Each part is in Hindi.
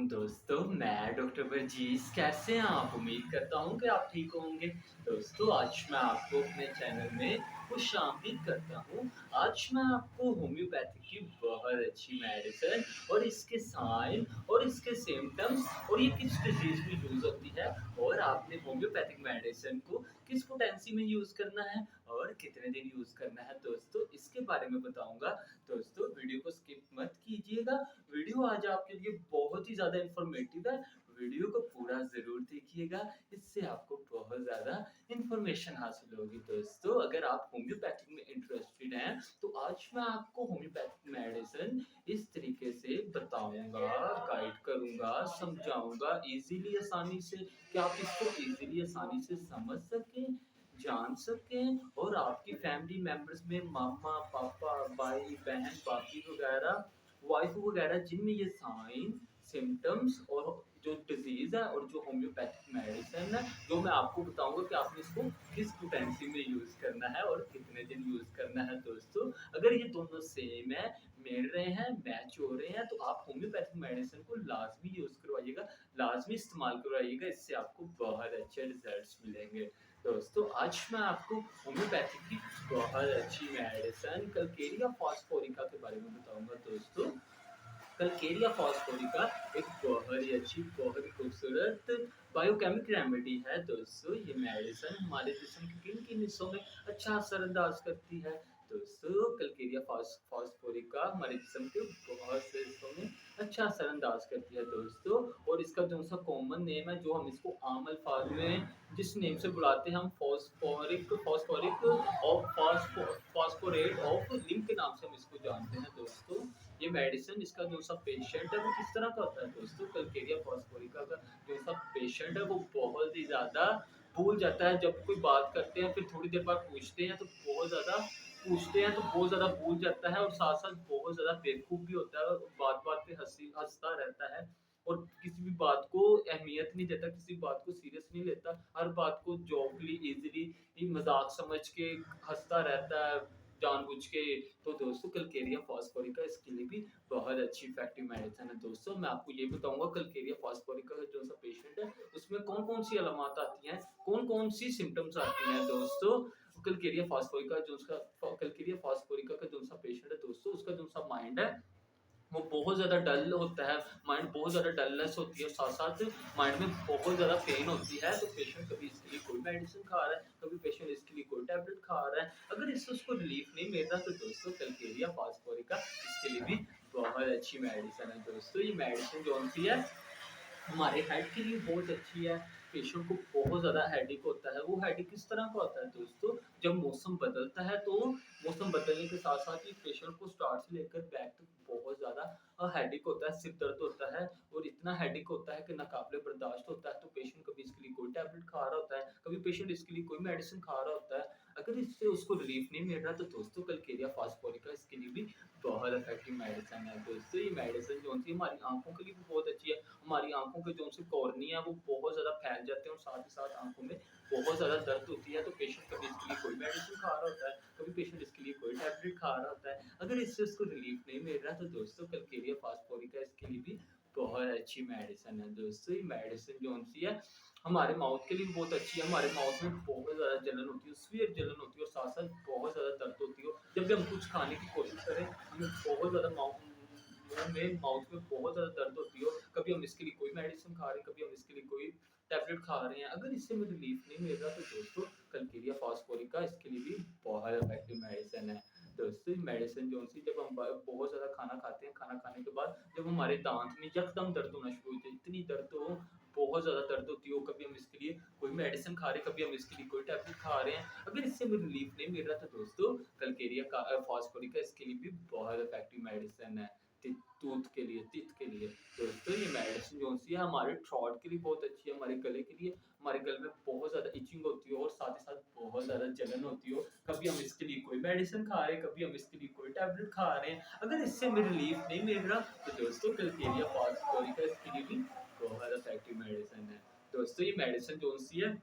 दोस्तों, मैं डॉक्टर वर्जीज़ कैसे हैं आप? उम्मीद करता हूँ कि आप ठीक होंगे। दोस्तों, आज मैं आपको अपने चैनल में खुशामदीद करता हूँ। आज मैं आपको होम्योपैथी की बहुत अच्छी मेडिसिन और इसके साइन और इसके सिम्पटम्स और ये किस डिज़ीज़ में यूज़ होती है और आपने होम्योपैथिक मेडिसिन को किस पोटेंसी में यूज़ करना है और कितने दिन यूज़ करना है दोस्तों, इसके बारे में बताऊँगा। दोस्तों, वीडियो को स्किप मत कीजिएगा। वीडियो आज आपके लिए बहुत ही ज़्यादा इन्फॉर्मेटिव है। वीडियो को पूरा ज़रूर देखिएगा, इससे आपको बहुत ज़्यादा इन्फॉर्मेशन हासिल होगी। दोस्तों, अगर आप होम्योपैथिक में इंटरेस्टेड हैं, तो आज मैं आपको होम्योपैथिक मेडिसिन इस तरीके से बताऊँगा, गाइड करूँगा, समझाऊँगा ईज़िली आसानी से कि आप इसको ईज़िली आसानी से समझ सकें, जान सकें और आपकी फैमिली मेंबर्स में मामा, पापा, भाई, बहन, भाभी वगैरह वाइफ़ वगैरह जिनमें ये साइन, सिम्पटम्स और जो डिज़ीज़ है और जो होम्योपैथिक मेडिसिन है, जो मैं आपको बताऊँगा कि आपने इसको किस पोटेंसी में यूज़ करना है और कितने दिन यूज़ करना है दोस्तों। अगर ये दोनों सेम है, मिल रहे हैं, मैच हो रहे हैं, तो आप होम्योपैथिक मेडिसिन को लाज़मी यूज़ करवाइएगा, लाज़मी इस्तेमाल करवाइएगा, इससे आपको बहुत अच्छे रिज़ल्ट्स मिलेंगे। दोस्तों, आज मैं आपको होम्योपैथी की बहुत अच्छी मेडिसिन कलकेरिया फॉस्फोरिका के बारे में बताऊँगा दोस्तों। कलकेरिया फॉस्फोरिका एक बहुत ही अच्छी, बहुत ही खूबसूरत बायोकेमिक रेमेडी है दोस्तों। ये मेडिसिन हमारे जिस्म के किन-किन हिस्सों में अच्छा असरअंदाज़ करती है। दोस्तों, कलकेरिया फॉस्फोरिका हमारे जिस्म के बहुत से हिस्सों में अच्छा असरअंदाज़ करती है दोस्तों। और इसका जो-सा कॉमन नेम है, जो हम इसको आम अल्फाज में जिस नेम से बुलाते हैं हम फॉस्फोरिक और फॉस्फोरेट ऑफ लिंक के नाम से हम इसको जानते हैं दोस्तों। ये मेडिसिन इसका जो सा पेशेंट है वो किस तरह का होता है दोस्तों, कलकेरिया फॉस्फोरिका का जो सा पेशेंट है वो बहुत ही ज़्यादा भूल जाता है। जब कोई बात करते हैं फिर थोड़ी देर बाद बहुत ज़्यादा भूल जाता है और साथ-साथ बहुत ज़्यादा बेवकूफ़ भी होता है और बात-बात पे हँसता रहता है और किसी भी बात को अहमियत नहीं देता, किसी बात को सीरियस नहीं लेता, हर बात को जोकली ईज़िली मज़ाक समझ के हँसता रहता है जानबूझ के। तो दोस्तों, कलकेरिया फॉस्फोरिका इसके लिए भी बहुत अच्छी इफेक्टिव मेडिसिन है दोस्तों। मैं आपको ये बताऊँगा कलकेरिया फॉस्फोरिका का जो सा पेशेंट है, उसमें कौन-कौन सी अलामत आती हैं, कौन-कौन सी सिम्पटम्स आती हैं दोस्तों। कलकेरिया फॉस्फोरिका का जो सा पेशेंट है दोस्तों, उसका जो सा माइंड है वो बहुत ज़्यादा डल होता है, माइंड बहुत ज़्यादा डलनेस होती है, साथ-साथ माइंड में बहुत ज़्यादा पेन होती है, तो पेशेंट कभी इसके लिए कोई मेडिसिन खा रहा है, कभी पेशेंट इसके लिए कोई टैबलेट खा रहा है। अगर इससे उसको रिलीफ नहीं मिल रहा, तो दोस्तों कलकेरिया फॉस्फोरिका इसके लिए भी बहुत अच्छी मेडिसिन है दोस्तों। ये मेडिसिन कौन-सी है, हमारे हेड के लिए बहुत अच्छी है। पेशेंट को बहुत ज़्यादा हेडेक होता है, वो हेडेक किस तरह का होता है दोस्तों, जब मौसम बदलता है तो मौसम बदलने के साथ-साथ ही पेशेंट को स्टार्ट से लेकर बैक तक बहुत ज़्यादा हेडेक होता है, सिर दर्द होता है और इतना हेडेक होता है कि नाकाबिले बर्दाश्त होता है। तो पेशेंट कभी इसके लिए कोई टैबलेट खा रहा होता है, कभी पेशेंट इसके लिए कोई मेडिसिन खा रहा होता है। अगर इससे उसको रिलीफ नहीं मिल रहा, तो दोस्तों कलकेरिया फॉस्फोरिका इसके लिए भी बहुत इफेक्टिव मेडिसिन है दोस्तों। ये मेडिसिन जो होती है हमारी आँखों के लिए भी बहुत अच्छी है। हमारी आँखों के जो से कॉर्निया है वो बहुत ज़्यादा फैल जाते हैं और साथ ही साथ आँखों में बहुत ज़्यादा दर्द होती है, तो पेशेंट कभी इसके लिए कोई मेडिसिन खा रहा होता है, कभी पेशेंट इसके लिए कोई टैबलेट खा रहा होता है। अगर इससे उसको रिलीफ नहीं मिल रहा, तो दोस्तों कलकेरिया फॉस्फोरिका इसके लिए भी बहुत अच्छी मेडिसिन है दोस्तों। ये मेडिसिन जो-सी है हमारे माउथ के लिए भी बहुत अच्छी है। हमारे माउथ में बहुत ज़्यादा जलन होती है, सीवियर जलन होती है और साथ-साथ बहुत ज़्यादा दर्द होती है। जब भी हम कुछ खाने की कोशिश करें, हमें बहुत ज़्यादा माउथ में बहुत ज़्यादा दर्द होती है और कभी हम इसके लिए कोई मेडिसिन खा रहे हैं, कभी हम इसके लिए कोई टैबलेट खा रहे हैं। अगर इससे हमें रिलीफ नहीं मिल रहा, तो दोस्तों कलकेरिया फॉस्फोरिका इसके लिए भी बहुत इफेक्टिव मेडिसिन है। दोस्तों, ये मेडिसिन जो-सी जब हम बहुत ज़्यादा खाना खाते हैं, खाना खाने के बाद जब हमारे दाँत में यकदम दर्द होना शुरू होती है, इतनी दर्द हो, बहुत ज़्यादा दर्द होती हो, कभी हम इसके लिए कोई मेडिसिन खा रहे हैं, कभी हम इसके लिए कोई टैबलेट खा रहे हैं। अगर इससे हमें रिलीफ नहीं मिल रहा, तो दोस्तों कलकेरिया फॉस्फोरिका इसके लिए भी बहुत इफेक्टिव मेडिसिन है। तित के लिए। दोस्तों, ये मेडिसिन जो-सी है हमारे थ्रोट के लिए बहुत अच्छी है, हमारे गले के लिए, हमारे गले में बहुत ज़्यादा इचिंग होती है और साथ ही साथ बहुत ज़्यादा जलन होती हो, कभी हम इसके लिए कोई मेडिसिन खा रहे हैं, कभी हम इसके लिए कोई टैबलेट खा रहे हैं। अगर इससे हमें रिलीफ नहीं मिल रहा, तो दोस्तों कलकेरिया फॉस्फोरिका इसके लिए भी बहुत इफेक्टिव मेडिसिन है। दोस्तों, ये मेडिसिन जो-सी है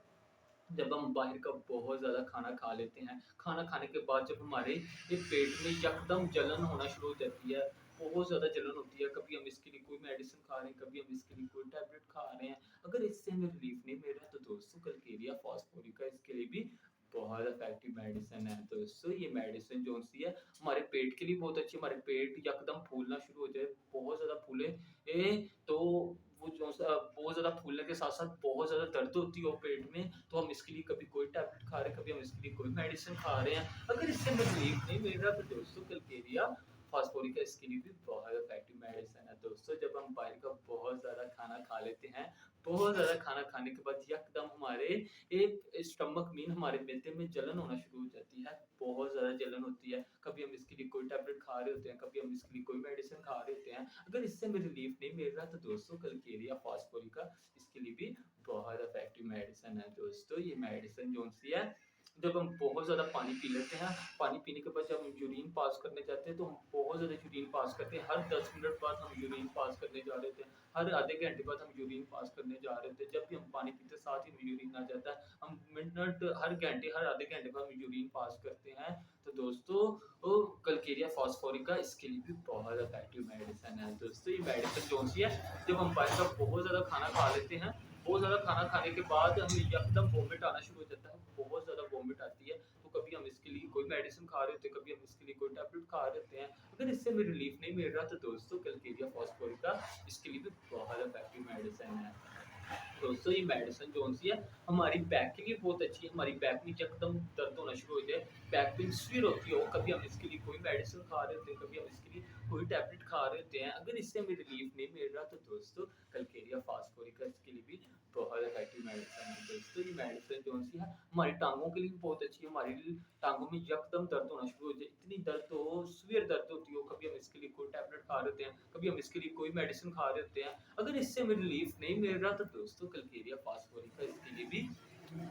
जब हम बाहर का बहुत ज़्यादा खाना खा लेते हैं, खाना खाने के बाद जब हमारे ये पेट में यकदम जलन होना शुरू हो जाती है, बहुत ज़्यादा जलन होती है, कभी हम इसके लिए कोई मेडिसिन खा रहे हैं, कभी हम इसके लिए कोई टैबलेट खा रहे हैं, अगर इससे हमें रिलीफ नहीं मिल रहा तो दोस्तों कलकेरिया फॉस्फोरिका इसके लिए भी बहुत इफेक्टिव मेडिसिन है। दोस्तों ये मेडिसिन जो सी है हमारे पेट के लिए बहुत अच्छी है, हमारे पेट यकदम फूलना शुरू हो जाए, बहुत ज़्यादा फूले तो वो जो सा बहुत ज़्यादा फूलने के साथ साथ बहुत ज़्यादा दर्द होती हो पेट में, तो हम इसके लिए कभी कोई टैबलेट खा रहे हैं, कभी हम इसके लिए कोई मेडिसिन खा रहे हैं, अगर इससे हमें रिलीफ नहीं मिल रहा तो दोस्तों कलकेरिया फास्फोरिका इसके लिए भी बहुत इफेक्टिव मेडिसिन है। दोस्तों जब हम बाहर का बहुत ज़्यादा खाना खा लेते हैं, बहुत ज़्यादा खाना खाने के बाद यकदम हमारे एक स्टमक मीन हमारे मिलते में जलन होना शुरू हो जाती है, बहुत ज़्यादा जलन होती है, कभी हम इसके लिए कोई टैबलेट खा रहे होते हैं, कभी हम इसके लिए कोई मेडिसिन खा रहे होते हैं, अगर इससे हमें रिलीफ नहीं मिल रहा तो दोस्तों कलकेरिया फास्फोरिका इसके लिए भी बहुत इफेक्टिव मेडिसिन है। दोस्तों ये मेडिसिन जो सी है जब हम बहुत ज़्यादा पानी पी लेते हैं, पानी पीने के बाद जब हम यूरिन पास करने जाते हैं तो हम बहुत ज़्यादा यूरिन पास करते हैं, हर 10 मिनट बाद हम यूरिन पास करने जा रहे थे, हर आधे घंटे बाद हम यूरिन पास करने जा रहे थे, जब भी हम पानी पीते साथ ही में यूरिन आ जाता है, हम मिनट हर घंटे हर आधे घंटे बाद हम यूरिन पास करते हैं। तो दोस्तों कलकेरिया फास्फोरिका इसके लिए भी बहुत इफेक्टिव मेडिसिन है। दोस्तों ये मेडिसिन जो सी है जब हम बाहर का बहुत ज़्यादा खाना खा लेते हैं, बहुत ज़्यादा खाना खाने के बाद हमें एकदम वोमिट आना शुरू हो जाता है, बहुत ज़्यादा वोमिट आती है, तो कभी हम इसके लिए कोई मेडिसिन खा रहे होते हैं, कभी हम इसके लिए कोई टैबलेट खा रहे होते हैं, अगर इससे हमें रिलीफ नहीं मिल रहा तो दोस्तों कलकेरिया फास्फोरिका इसके लिए भी बहुत इफेक्टिव मेडिसिन है। दोस्तों ये मेडिसिन जो सी है हमारी बैक के लिए बहुत अच्छी है, हमारी बैक में एकदम दर्द होना शुरू हो जाए, बैक पेन स्वीर होती हो, कभी हम इसके लिए कोई मेडिसिन खा रहे होते हैं, कभी हम इसके लिए कोई टैबलेट खा रहे होते हैं, अगर इससे हमें रिलीफ नहीं मिल रहा तो दोस्तों कलकेरिया फास्फोरिका इसके लिए भी बहुत इफेक्टिव मेडिसिन है। दोस्तों ये मेडिसिन जो सी है हमारी टांगों के लिए भी बहुत अच्छी है, हमारी टांगों में यकदम दर्द होना शुरू हो जाए, इतनी दर्द हो, सीवियर दर्द होती हो, कभी हम इसके लिए कोई टैबलेट खा रहे होते हैं, कभी हम इसके लिए कोई मेडिसिन खा रहे होते हैं, अगर इससे हमें रिलीफ नहीं मिल रहा तो दोस्तों कलकेरिया फास्फोरिका इसके लिए भी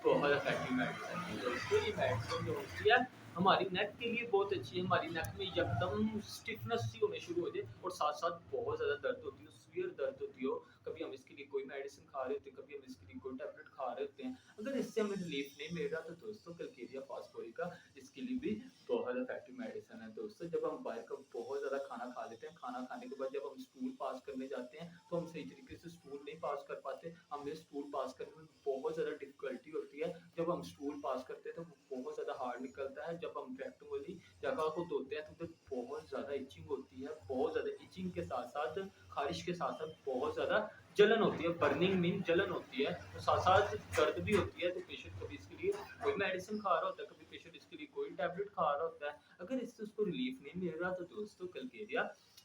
बहुत इफेक्टिव मेडिसिन है। दोस्तों ये मेडिसिन जो होती है हमारी नेक के लिए बहुत अच्छी है, हमारी नेक में एकदम स्टिफनेस सी होने शुरू हो जाए और साथ साथ बहुत ज़्यादा दर्द होती हो, सीवियर दर्द होती हो, कभी हम इसके लिए कोई मेडिसिन खा रहे होते हैं, कभी हम इसके लिए कोई टैबलेट खा रहे होते हैं, अगर इससे हमें रिलीफ नहीं मिल रहा तो दोस्तों कलकेरिया फास्फोरिका इसके लिए भी बहुत इफेक्टिव मेडिसिन है। दोस्तों जब हम बाहर का बहुत ज़्यादा खाना खा लेते हैं, खाना खाने के बाद जब हम स्टूल पास करने जाते हैं तो हम सही तरीके से स्टूल नहीं पास कर पाते, हमें स्टूल पास करने में बहुत ज़्यादा डिफिकल्टी होती है, जब हम स्टूल पास करते हैं तो वो बहुत ज़्यादा हार्ड निकलता है, जब हम रेक्टम वाली जगह को धोते हैं तो उधर बहुत ज़्यादा इचिंग होती है, बहुत ज़्यादा इचिंग के साथ साथ खारिश के साथ साथ बहुत ज़्यादा जलन होती है, बर्निंग मीन जलन होती है, तो साथ साथ दर्द भी होती है, तो पेशेंट कभी इसके लिए कोई मेडिसिन खा रहा होता है, कभी पेशेंट इसके लिए कोई टैबलेट खा रहा होता है, अगर इससे उसको रिलीफ नहीं मिल रहा तो दोस्तों कलकेरिया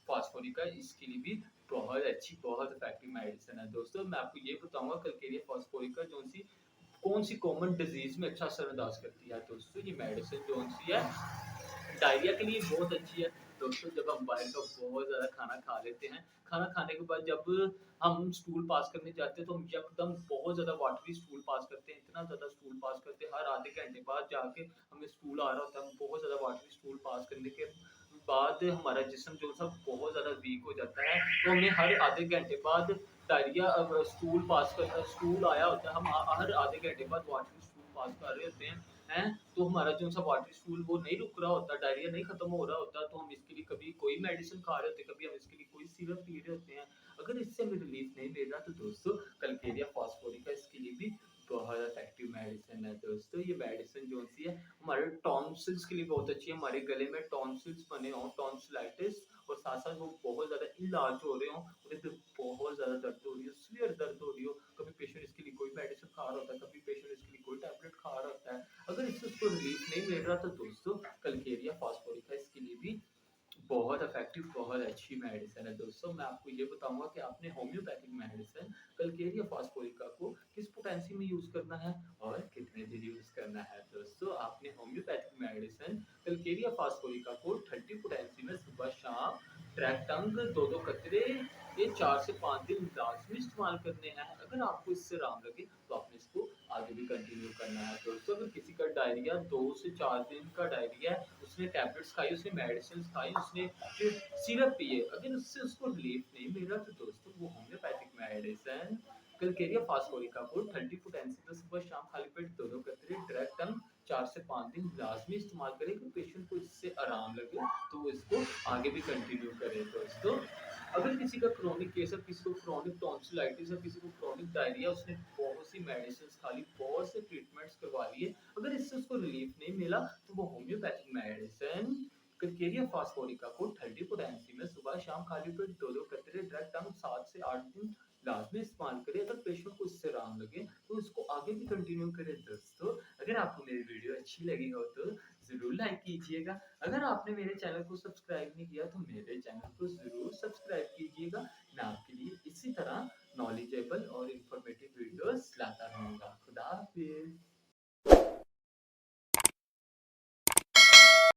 फास्फोरिका इसके लिए भी बहुत अच्छी बहुत इफेक्टिव मेडिसिन है। दोस्तों मैं आपको ये बताऊंगा कलकेरिया फास्फोरिका जो सी कौन सी कॉमन डिजीज में अच्छा असर अंदाज करती है। दोस्तों ये मेडिसिन जो सी है डायरिया के लिए बहुत अच्छी है। दोस्तों जब हम बाहर का बहुत ज़्यादा खाना खा लेते हैं, खाना खाने के बाद जब हम स्टूल पास करने जाते हैं तो हम एकदम बहुत ज़्यादा वाटरी स्टूल पास करते हैं, इतना ज़्यादा स्टूल पास करते हैं, हर आधे घंटे बाद जाके हमें स्टूल आ रहा होता है, हम बहुत ज़्यादा वाटरी स्टूल पास करने के बाद हमारा जिस्म जो सा बहुत ज़्यादा वीक हो जाता है, तो हमें हर आधे घंटे बाद डायरिया स्टूल पास कर स्टूल आया होता है, हम हर आधे घंटे बाद वाटरी स्टूल पास कर रहे होते हैं, तो हमारा जो सा वाटर स्टूल वो नहीं रुक रहा होता, डायरिया नहीं खत्म हो रहा होता, तो हम इसके लिए कभी कोई मेडिसिन खा रहे होते हैं, कभी हम इसके लिए कोई सिरप पी रहे होते हैं, अगर इससे हमें रिलीफ नहीं मिल रहा तो दोस्तों कलकेरिया फास्फोरिका इसके लिए भी बहुत इफेक्टिव मेडिसिन है। दोस्तों ये मेडिसिन जो सी है हमारे टॉन्सिल्स के लिए बहुत अच्छी है, हमारे गले में टॉन्सिल्स बने हों, टॉन्सिलाइटिस और साथ साथ वो बहुत ज़्यादा इलाज हो रहे हों, उन्हें पे बहुत ज़्यादा दर्द हो रही हो, सीवियर दर्द हो रही हो, कभी पेशेंट इसके लिए कोई मेडिसिन खा रहा होता है, कभी पेशेंट इसके लिए कोई टैबलेट खा रहा होता है, अगर इससे उसको रिलीफ नहीं मिल रहा तो दोस्तों कलकेरिया फास्फोरिका इसके लिए भी बहुत इफेक्टिव बहुत अच्छी मेडिसिन है। दोस्तों मैं आपको ये बताऊंगा कि आपने होम्योपैथिक मेडिसिन कलकेरिया फास्फोरिका को किस पोटेंसी में यूज करना है और कितने दिन यूज करना है। दोस्तों आपने होम्योपैथिक मेडिसिन कलकेरिया फास्फोरिका को 30 पोटेंसी में सुबह शाम ट्रैक टंग दो दो कतरे ये 4 से 5 दिन लाजमी इस्तेमाल करने हैं, अगर आपको इससे आराम लगे तो आपने इसको आगे भी कंटिन्यू करना है। दोस्तों अगर किसी का डायरिया 2 से 4 दिन का डायरिया है, उसने टैबलेट्स खाई, उसने मेडिसिन खाई, उसने फिर सिरप पिए, अगर उससे उसको रिलीफ नहीं मिल रहा तो दोस्तों वो होम्योपैथिक मेडिसिन कलकेरिया फास्फोरिका को 30 पोटेंसी में सुबह शाम खाली पेट दो दो कतरे डायरेक्ट टंग 4 से 5 दिन लाजमी इस्तेमाल करें कि पेशेंट को इससे आराम लगे तो वो इसको आगे भी कंटिन्यू करे दोस्तों। अगर किसी का क्रोनिक केस है, किसी को क्रोनिक टॉन्सिलाइटिस है, किसी को क्रोनिक डायरिया, उसने बहुत सी मेडिसिन खा ली, बहुत से ट्रीटमेंट्स करवा लिए, अगर इससे उसको रिलीफ नहीं मिला तो वो होम्योपैथिक मेडिसिन कलकेरिया फास्फोरिका को 30 में सुबह शाम खाली पेट 2-2 कतरे डायरेक्ट टाइम 7 से 8 दिन लाजमी इस्तेमाल करें। अगर पेशेंट को इससे आराम लगे तो इसको आगे भी कंटिन्यू करें दोस्तों। अगर आपको मेरी वीडियो अच्छी लगी हो तो ज़रूर लाइक कीजिएगा। अगर आपने मेरे चैनल को सब्सक्राइब नहीं किया तो मेरे चैनल को ज़रूर सब्सक्राइब कीजिएगा। मैं आपके लिए इसी तरह नॉलेजेबल